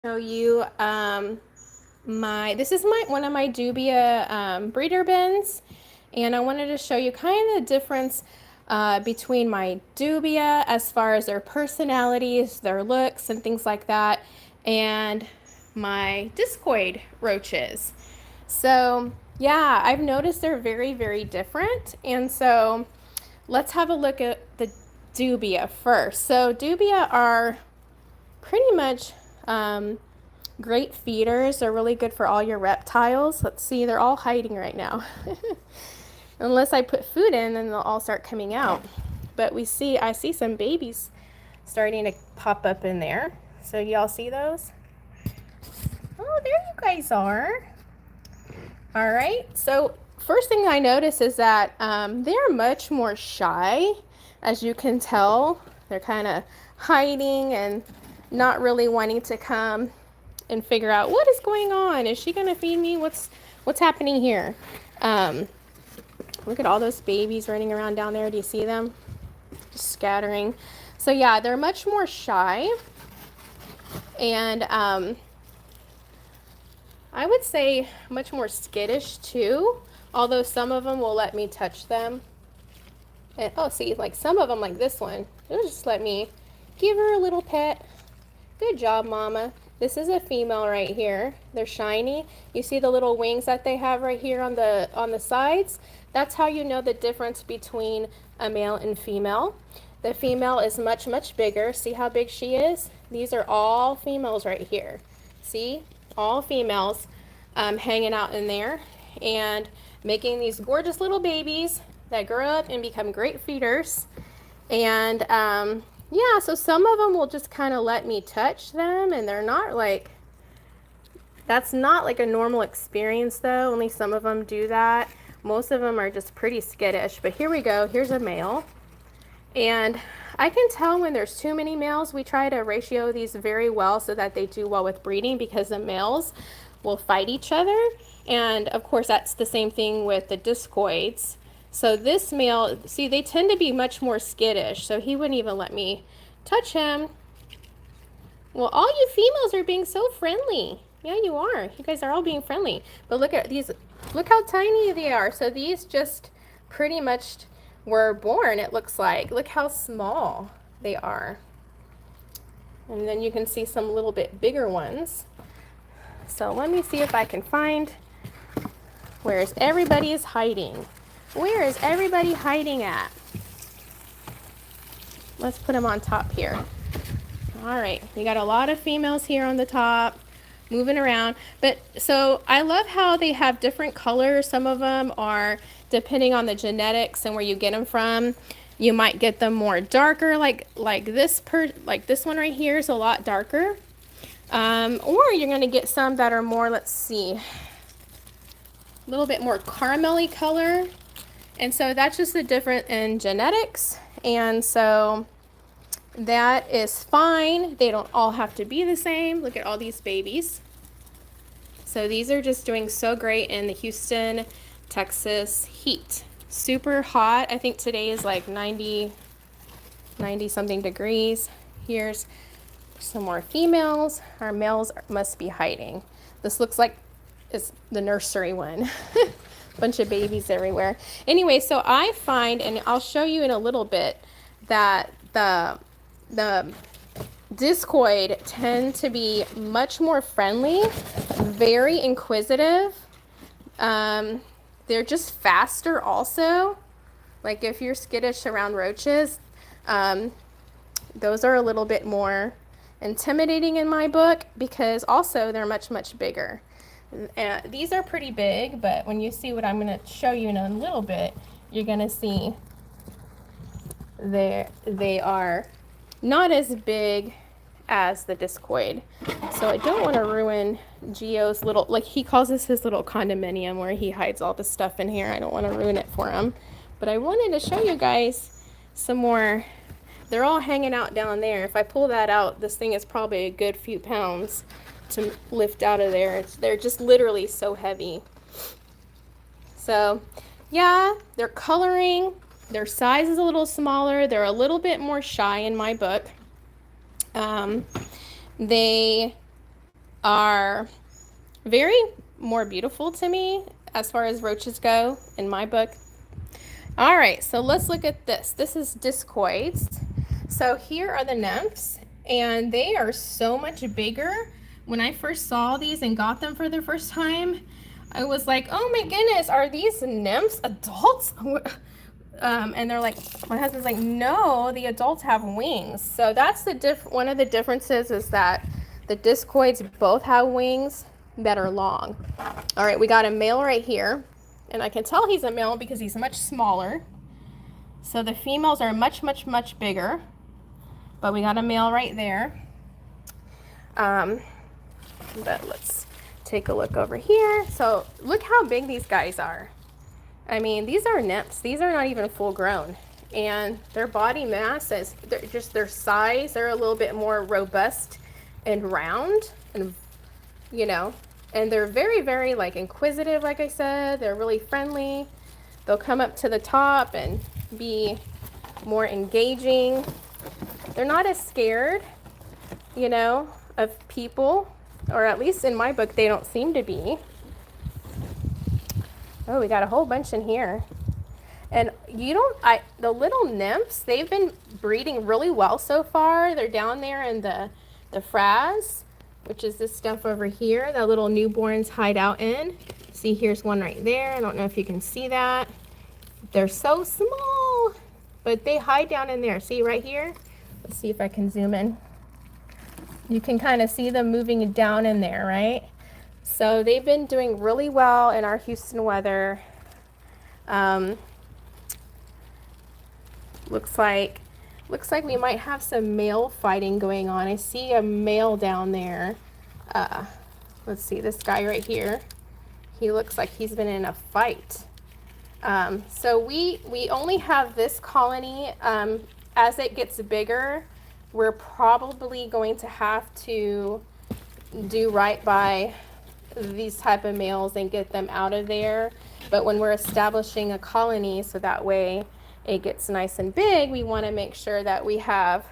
Show you this is one of my Dubia breeder bins, and I wanted to show you kind of the difference between my Dubia as far as their personalities, their looks, and things like that, and my Discoid roaches. So yeah, I've noticed they're very, very different, and so let's have a look at the Dubia first. So Dubia are pretty much great feeders. They're really good for all your reptiles. Let's see, they're all hiding right now. Unless I put food in, then they'll all start coming out. But I see some babies starting to pop up in there. So y'all see those? Oh, there you guys are. All right, so first thing I notice is that they're much more shy. As you can tell, they're kind of hiding and not really wanting to come and figure out what is going on. Is she gonna feed me? What's happening here? Look at all those babies running around down there. Do you see them? Just scattering. So yeah, they're much more shy, and I would say much more skittish too, although some of them will let me touch them. And oh, see, like some of them, like this one, it'll just let me give her a little pet. Good job, mama. This is a female right here. They're shiny. You see the little wings that they have right here on the sides? That's how you know the difference between a male and female. The female is much, much bigger. See how big she is? These are all females right here. See? All females hanging out in there and making these gorgeous little babies that grow up and become great feeders. And yeah, so some of them will just kind of let me touch them, and they're not like, that's not like a normal experience though. Only some of them do that. Most of them are just pretty skittish. But here we go. Here's a male. And I can tell when there's too many males. We try to ratio these very well so that they do well with breeding, because the males will fight each other. And of course, that's the same thing with the discoids. So this male, see, they tend to be much more skittish, so he wouldn't even let me touch him. Well, all you females are being so friendly. Yeah, you are. You guys are all being friendly. But look at these. Look how tiny they are. So these just pretty much were born, it looks like. Look how small they are. And then you can see some little bit bigger ones. So let me see if I can find where everybody is hiding. Where is everybody hiding at? Let's put them on top here. All right, we got a lot of females here on the top, moving around. But so I love how they have different colors. Some of them are, depending on the genetics and where you get them from, you might get them more darker, like this one right here is a lot darker. Or you're gonna get some that are more, let's see, a little bit more caramelly color. And so that's just the difference in genetics. And so that is fine. They don't all have to be the same. Look at all these babies. So these are just doing so great in the Houston, Texas heat. Super hot. I think today is like 90 something degrees. Here's some more females. Our males must be hiding. This looks like it's the nursery one. Bunch of babies everywhere. Anyway, so I find, and I'll show you in a little bit, that the discoid tend to be much more friendly, very inquisitive. They're just faster also. Like if you're skittish around roaches, those are a little bit more intimidating in my book, because also they're much, much bigger. These are pretty big, but when you see what I'm going to show you in a little bit, you're going to see they are not as big as the discoid. So I don't want to ruin Geo's little, like he calls this his little condominium where he hides all the stuff in here. I don't want to ruin it for him. But I wanted to show you guys some more. They're all hanging out down there. If I pull that out, this thing is probably a good few pounds to lift out of there. They're just literally so heavy. So yeah, their coloring, their size is a little smaller. They're a little bit more shy in my book. They are very more beautiful to me as far as roaches go in my book. All right, so let's look at this. This is discoids. So here are the nymphs, and they are so much bigger. When I first saw these and got them for the first time, I was like, oh my goodness, are these nymphs adults? And they're like, my husband's like, no, the adults have wings. So that's the one of the differences is that the discoids both have wings that are long. All right, we got a male right here, and I can tell he's a male because he's much smaller. So the females are much, much, much bigger, but we got a male right there. But let's take a look over here. So look how big these guys are. I mean, these are nymphs. These are not even full grown. And their body mass is just their size. They're a little bit more robust and round, and you know, and they're very, very like inquisitive. Like I said, they're really friendly. They'll come up to the top and be more engaging. They're not as scared, you know, of people, or at least in my book, they don't seem to be. Oh, we got a whole bunch in here. And the little nymphs, they've been breeding really well so far. They're down there in the frass, which is this stuff over here that little newborns hide out in. See, here's one right there. I don't know if you can see that. They're so small, but they hide down in there. See right here? Let's see if I can zoom in. You can kind of see them moving down in there, right? So they've been doing really well in our Houston weather. Looks like we might have some male fighting going on. I see a male down there. Let's see, this guy right here. He looks like he's been in a fight. So we only have this colony. As it gets bigger, we're probably going to have to do right by these type of males and get them out of there. But when we're establishing a colony, so that way it gets nice and big, we want to make sure that we have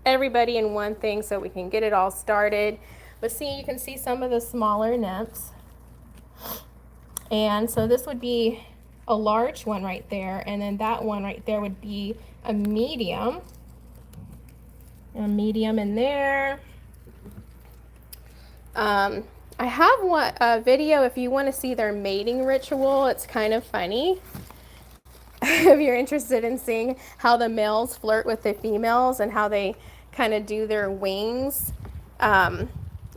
everybody in one thing so we can get it all started. But see, you can see some of the smaller nymphs. And so this would be a large one right there, and then that one right there would be a medium. A medium in there. I have a video if you want to see their mating ritual. It's kind of funny. If you're interested in seeing how the males flirt with the females and how they kind of do their wings.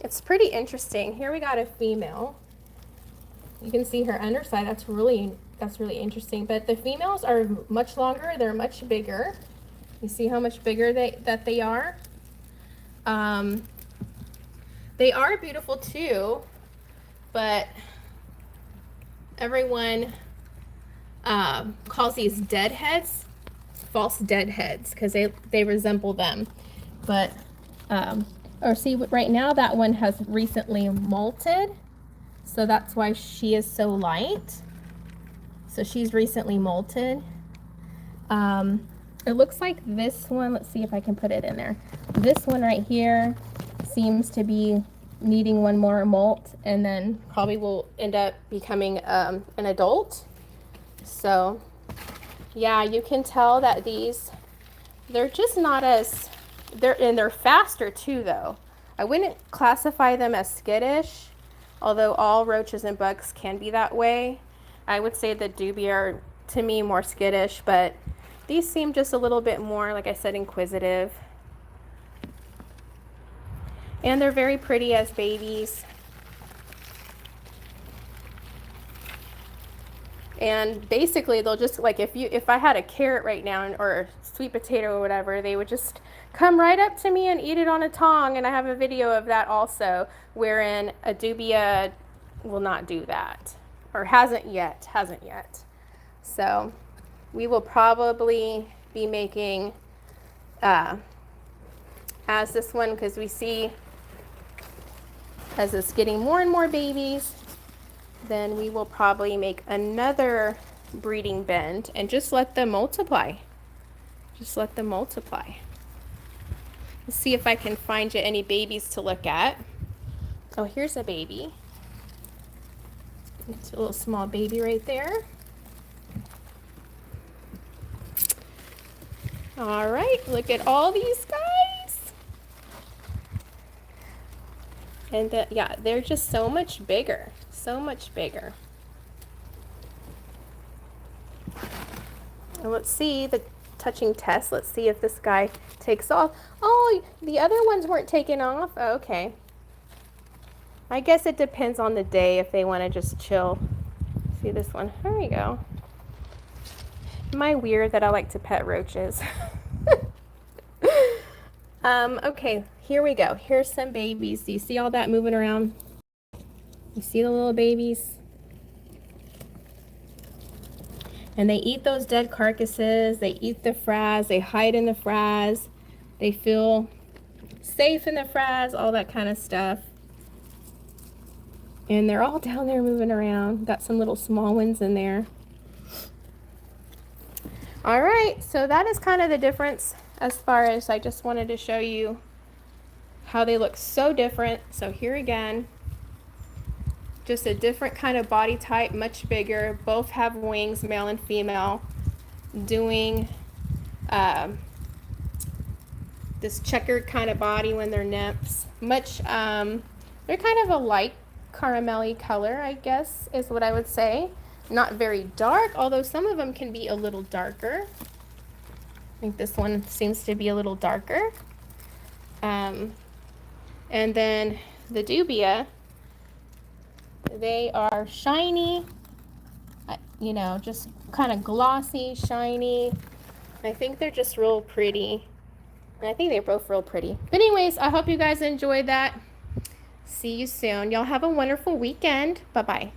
It's pretty interesting. Here we got a female. You can see her underside. That's really interesting. But the females are much longer. They're much bigger. You see how much bigger they are? They are beautiful too, but everyone calls these deadheads false deadheads because they resemble them. But or see, right now that one has recently molted, so that's why she is so light. So she's recently molted. It looks like this one, let's see if I can put it in there. This one right here seems to be needing one more molt, and then probably will end up becoming an adult. So yeah, you can tell that they're just not as, they're faster too though. I wouldn't classify them as skittish, although all roaches and bugs can be that way. I would say the Dubia are, to me, more skittish, but these seem just a little bit more, like I said, inquisitive. And they're very pretty as babies. And basically they'll just, like, if I had a carrot right now or a sweet potato or whatever, they would just come right up to me and eat it on a tong. And I have a video of that also, wherein a Dubia will not do that, or hasn't yet. So we will probably be making, as this one, because we see as it's getting more and more babies, then we will probably make another breeding bend and just let them multiply. Let's see if I can find you any babies to look at. Oh, here's a baby. It's a little small baby right there. All right, look at all these guys. And yeah, they're just so much bigger, so much bigger. And let's see the touching test. Let's see if this guy takes off. Oh, the other ones weren't taken off. Oh, okay. I guess it depends on the day if they want to just chill. See this one? There we go. Am I weird that I like to pet roaches? Okay, here we go. Here's some babies. Do you see all that moving around? You see the little babies? And they eat those dead carcasses. They eat the frass. They hide in the frass. They feel safe in the frass, all that kind of stuff. And they're all down there moving around. Got some little small ones in there. All right, so that is kind of the difference as far as I just wanted to show you how they look so different. So here again, just a different kind of body type, much bigger. Both have wings, male and female, doing this checkered kind of body when they're nymphs. Much, they're kind of a light caramelly color, I guess, is what I would say. Not very dark, although some of them can be a little darker. I think this one seems to be a little darker. And then the Dubia, they are shiny, you know, just kind of glossy, shiny. I think they're just real pretty. And I think they're both real pretty. But anyways, I hope you guys enjoyed that. See you soon. Y'all have a wonderful weekend. Bye-bye.